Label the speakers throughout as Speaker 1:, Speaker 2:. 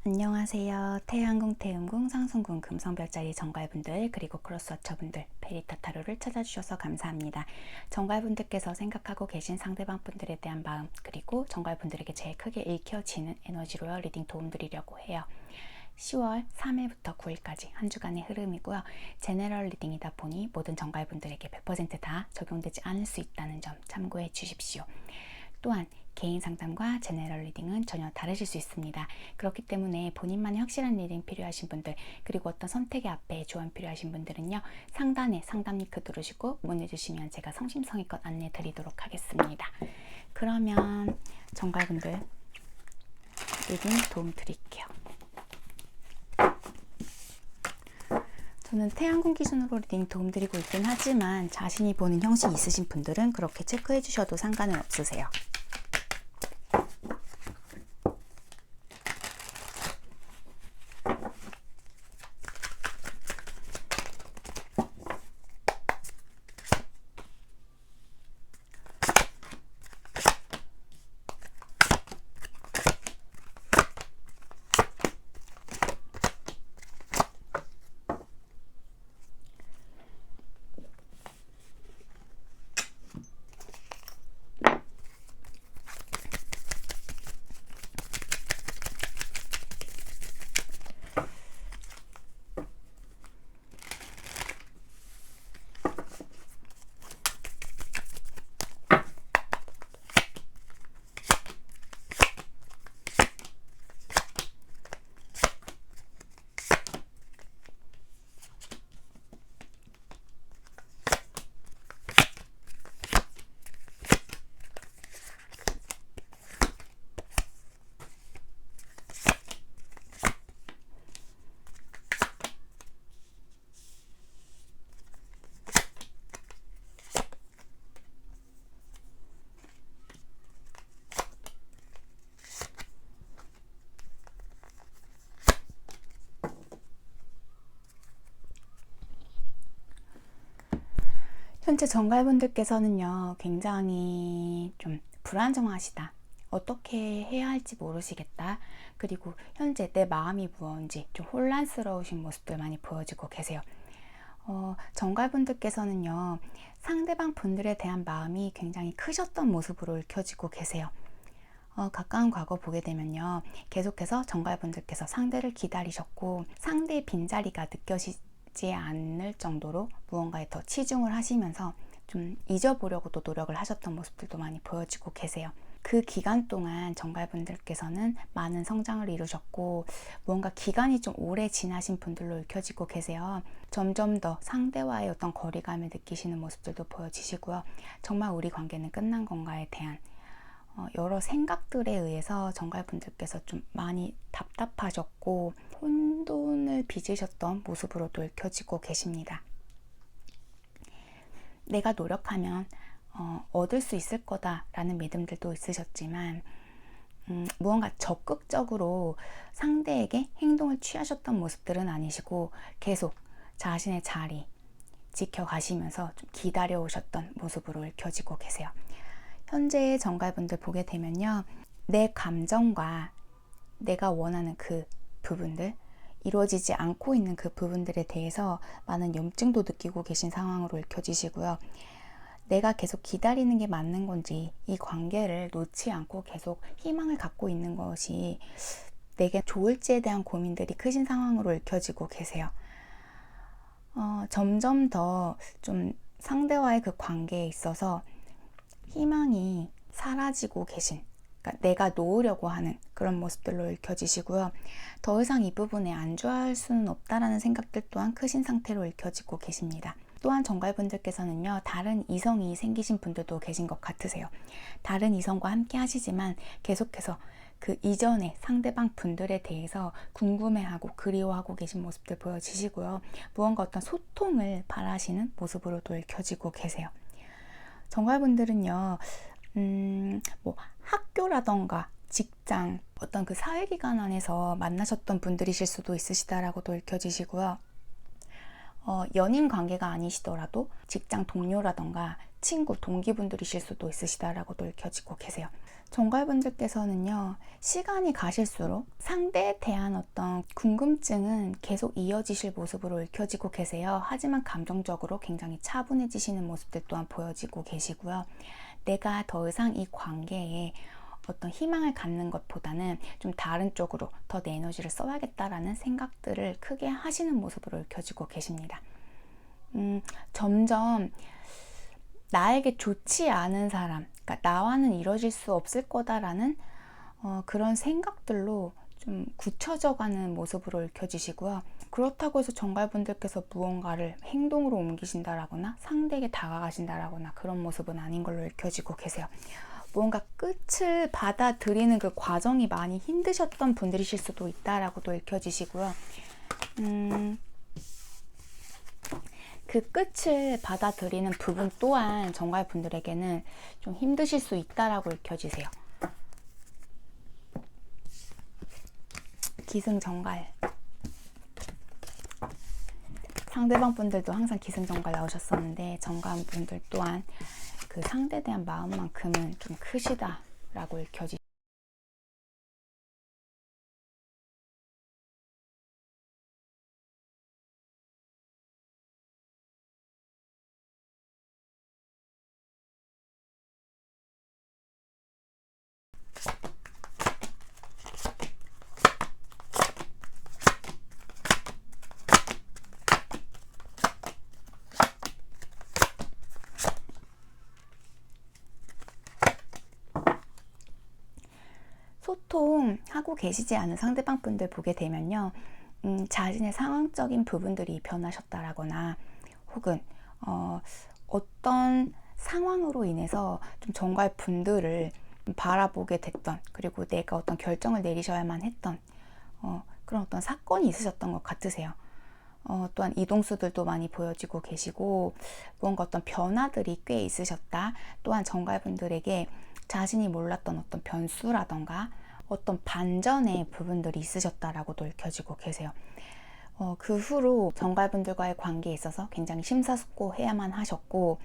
Speaker 1: 안녕하세요. 태양궁, 태음궁, 상승궁, 금성별자리 정갈분들 그리고 크로스워처분들 베리타 타로를 찾아주셔서 감사합니다. 정갈분들께서 생각하고 계신 상대방 분들에 대한 마음 그리고 정갈분들에게 제일 크게 읽혀지는 에너지로 리딩 도움드리려고 해요. 10월 3일부터 9일까지 한 주간의 흐름이고요. 제너럴 리딩이다 보니 모든 정갈분들에게 100%다 적용되지 않을 수 있다는 점 참고해 주십시오. 또한 개인 상담과 제너럴 리딩은 전혀 다르실 수 있습니다. 그렇기 때문에 본인만의 확실한 리딩 필요하신 분들 그리고 어떤 선택의 앞에 조언 필요하신 분들은요. 상단에 상담 링크 누르시고 문의 주시면 제가 성심성의껏 안내 드리도록 하겠습니다. 그러면 정갈분들 리딩 도움 드릴게요. 저는 태양궁 기준으로 리딩 도움드리고 있긴 하지만 자신이 보는 형식 있으신 분들은 그렇게 체크해 주셔도 상관은 없으세요. 현재 정갈분들께서는요, 굉장히 좀 불안정하시다. 어떻게 해야 할지 모르시겠다. 그리고 현재 내 마음이 무언지 좀 혼란스러우신 모습들 많이 보여지고 계세요. 정갈분들께서는요, 상대방 분들에 대한 마음이 굉장히 크셨던 모습으로 읽혀지고 계세요. 가까운 과거 보게 되면요, 계속해서 정갈분들께서 상대를 기다리셨고 상대의 빈자리가 느껴지지 않을 정도로 무언가에 더 치중을 하시면서 좀 잊어보려고도 노력을 하셨던 모습들도 많이 보여지고 계세요. 그 기간 동안 정갈분들께서는 많은 성장을 이루셨고 무언가 기간이 좀 오래 지나신 분들로 읽혀지고 계세요. 점점 더 상대와의 어떤 거리감을 느끼시는 모습들도 보여지시고요. 정말 우리 관계는 끝난 건가에 대한 여러 생각들에 의해서 정갈분들께서 좀 많이 답답하셨고 혼돈을 빚으셨던 모습으로도 읽혀지고 계십니다. 내가 노력하면 얻을 수 있을 거다라는 믿음들도 있으셨지만 무언가 적극적으로 상대에게 행동을 취하셨던 모습들은 아니시고 계속 자신의 자리 지켜가시면서 좀 기다려 오셨던 모습으로 읽혀지고 계세요. 현재의 정갈분들 보게 되면요, 내 감정과 내가 원하는 그 부분들, 이루어지지 않고 있는 그 부분들에 대해서 많은 염증도 느끼고 계신 상황으로 읽혀지시고요. 내가 계속 기다리는 게 맞는 건지, 이 관계를 놓지 않고 계속 희망을 갖고 있는 것이 내게 좋을지에 대한 고민들이 크신 상황으로 읽혀지고 계세요. 점점 더 좀 상대와의 그 관계에 있어서 희망이 사라지고 계신, 그러니까 내가 놓으려고 하는 그런 모습들로 읽혀지시고요. 더 이상 이 부분에 안주할 수는 없다라는 생각들 또한 크신 상태로 읽혀지고 계십니다. 또한 정갈분들께서는요, 다른 이성이 생기신 분들도 계신 것 같으세요. 다른 이성과 함께 하시지만 계속해서 그 이전의 상대방 분들에 대해서 궁금해하고 그리워하고 계신 모습들 보여지시고요. 무언가 어떤 소통을 바라시는 모습으로도 읽혀지고 계세요. 정갈분들은요, 뭐 학교라던가 직장, 어떤 그 사회기관 안에서 만나셨던 분들이실 수도 있으시다라고도 읽혀지시고요. 연인 관계가 아니시더라도 직장 동료라던가 친구, 동기분들이실 수도 있으시다라고도 읽혀지고 계세요. 정갈분들께서는요, 시간이 가실수록 상대에 대한 어떤 궁금증은 계속 이어지실 모습으로 읽혀지고 계세요. 하지만 감정적으로 굉장히 차분해지시는 모습들 또한 보여지고 계시고요. 내가 더 이상 이 관계에 어떤 희망을 갖는 것보다는 좀 다른 쪽으로 더 내 에너지를 써야겠다라는 생각들을 크게 하시는 모습으로 읽혀지고 계십니다. 점점 나에게 좋지 않은 사람, 그러니까 나와는 이루어질 수 없을 거다라는 그런 생각들로 좀 굳혀져 가는 모습으로 읽혀지시고요. 그렇다고 해서 정갈분들께서 무언가를 행동으로 옮기신다라거나 상대에게 다가가신다라거나 그런 모습은 아닌 걸로 읽혀지고 계세요. 뭔가 끝을 받아들이는 그 과정이 많이 힘드셨던 분들이실 수도 있다라고도 읽혀지시고요. 그 끝을 받아들이는 부분 또한 정갈분들에게는 좀 힘드실 수 있다라고 읽혀지세요. 기승전갈. 상대방 분들도 항상 기승전갈 나오셨었는데 정갈분들 또한 그 상대에 대한 마음만큼은 좀 크시다라고 읽혀지시고 소통하고 계시지 않은 상대방 분들 보게 되면요, 자신의 상황적인 부분들이 변하셨다라거나 혹은 어떤 상황으로 인해서 좀 정갈 분들을 바라보게 됐던, 그리고 내가 어떤 결정을 내리셔야만 했던 그런 어떤 사건이 있으셨던 것 같으세요. 또한 이동수들도 많이 보여지고 계시고 뭔가 어떤 변화들이 꽤 있으셨다. 또한 정갈분들에게 자신이 몰랐던 어떤 변수라던가 어떤 반전의 부분들이 있으셨다라고도 읽혀지고 계세요. 그 후로 정갈분들과의 관계에 있어서 굉장히 심사숙고해야만 하셨고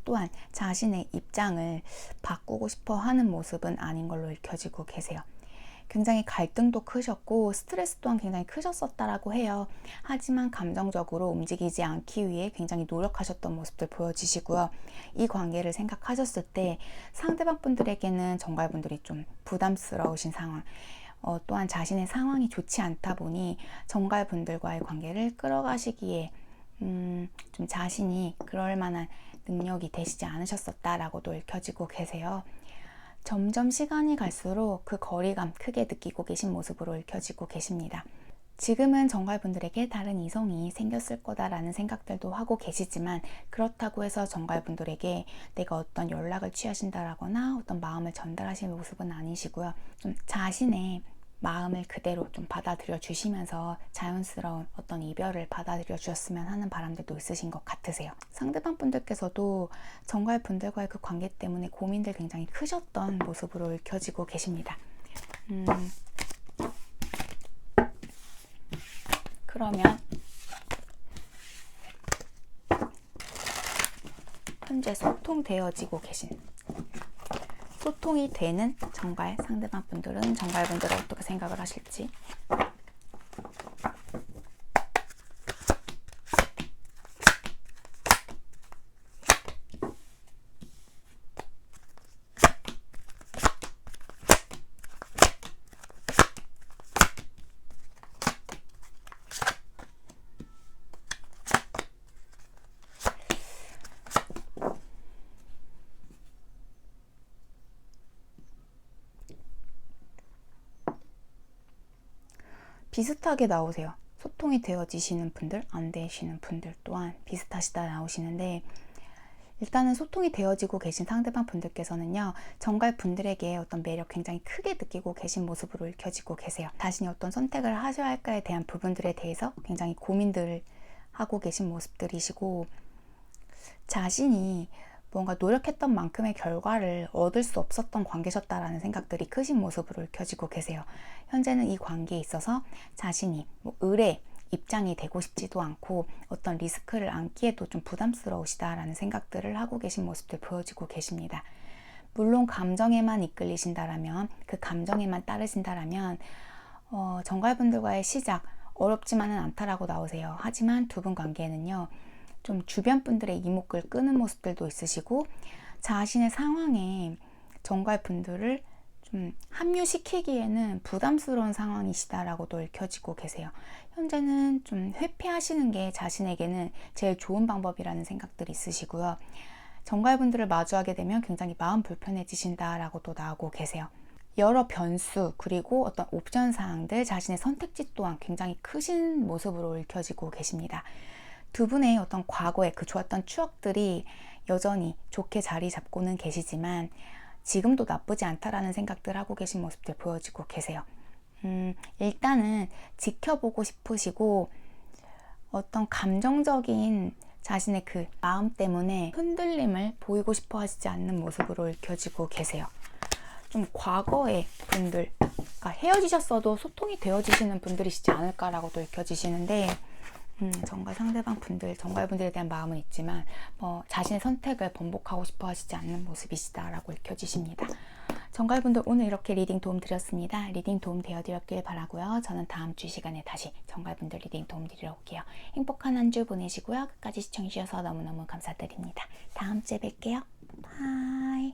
Speaker 1: 또한 자신의 입장을 바꾸고 싶어 하는 모습은 아닌 걸로 읽혀지고 계세요. 굉장히 갈등도 크셨고 스트레스 또한 굉장히 크셨었다라고 해요. 하지만 감정적으로 움직이지 않기 위해 굉장히 노력하셨던 모습들 보여지시고요. 이 관계를 생각하셨을 때 상대방 분들에게는 정갈분들이 좀 부담스러우신 상황, 또한 자신의 상황이 좋지 않다 보니 정갈분들과의 관계를 끌어가시기에 좀 자신이 그럴 만한 능력이 되시지 않으셨었다라고도 읽혀지고 계세요. 점점 시간이 갈수록 그 거리감 크게 느끼고 계신 모습으로 읽혀지고 계십니다. 지금은 정갈분들에게 다른 이성이 생겼을 거다라는 생각들도 하고 계시지만 그렇다고 해서 정갈분들에게 내가 어떤 연락을 취하신다라거나 어떤 마음을 전달하시는 모습은 아니시고요. 좀 자신의 마음을 그대로 좀 받아들여 주시면서 자연스러운 어떤 이별을 받아들여 주셨으면 하는 바람들도 있으신 것 같으세요. 상대방 분들께서도 정갈 분들과의 그 관계 때문에 고민들 굉장히 크셨던 모습으로 읽혀지고 계십니다. 그러면 현재 소통되어지고 계신, 소통이 되는 정갈 상대방 분들은 정갈분들을 어떻게 생각을 하실지. 비슷하게 나오세요. 소통이 되어지시는 분들, 안 되시는 분들 또한 비슷하시다 나오시는데, 일단은 소통이 되어지고 계신 상대방 분들께서는요, 정갈 분들에게 어떤 매력 굉장히 크게 느끼고 계신 모습으로 읽혀지고 계세요. 자신이 어떤 선택을 하셔야 할까에 대한 부분들에 대해서 굉장히 고민들을 하고 계신 모습들이시고, 자신이 뭔가 노력했던 만큼의 결과를 얻을 수 없었던 관계셨다라는 생각들이 크신 모습으로 읽혀지고 계세요. 현재는 이 관계에 있어서 자신이 을의 입장이 되고 싶지도 않고 어떤 리스크를 안기에도 좀 부담스러우시다라는 생각들을 하고 계신 모습들 보여지고 계십니다. 물론 감정에만 이끌리신다라면, 그 감정에만 따르신다라면 정갈분들과의 시작 어렵지만은 않다라고 나오세요. 하지만 두 분 관계는요, 좀 주변 분들의 이목을 끄는 모습들도 있으시고, 자신의 상황에 정갈분들을 좀 합류시키기에는 부담스러운 상황이시다라고도 읽혀지고 계세요. 현재는 좀 회피하시는 게 자신에게는 제일 좋은 방법이라는 생각들이 있으시고요. 정갈분들을 마주하게 되면 굉장히 마음 불편해지신다라고도 나오고 계세요. 여러 변수 그리고 어떤 옵션 사항들, 자신의 선택지 또한 굉장히 크신 모습으로 읽혀지고 계십니다. 두 분의 어떤 과거의 그 좋았던 추억들이 여전히 좋게 자리 잡고는 계시지만 지금도 나쁘지 않다라는 생각들 하고 계신 모습들 보여지고 계세요. 일단은 지켜보고 싶으시고 어떤 감정적인 자신의 그 마음 때문에 흔들림을 보이고 싶어 하시지 않는 모습으로 읽혀지고 계세요. 좀 과거의 분들, 그러니까 헤어지셨어도 소통이 되어지시는 분들이시지 않을까라고도 읽혀지시는데, 정말 상대방 분들, 정갈분들에 대한 마음은 있지만 자신의 선택을 번복하고 싶어 하시지 않는 모습이시다라고 읽혀지십니다. 정갈분들, 오늘 이렇게 리딩 도움 드렸습니다. 리딩 도움 되어드렸길 바라고요. 저는 다음 주 시간에 다시 정갈분들 리딩 도움 드리러 올게요. 행복한 한 주 보내시고요. 끝까지 시청해주셔서 너무너무 감사드립니다. 다음 주에 뵐게요. 바이.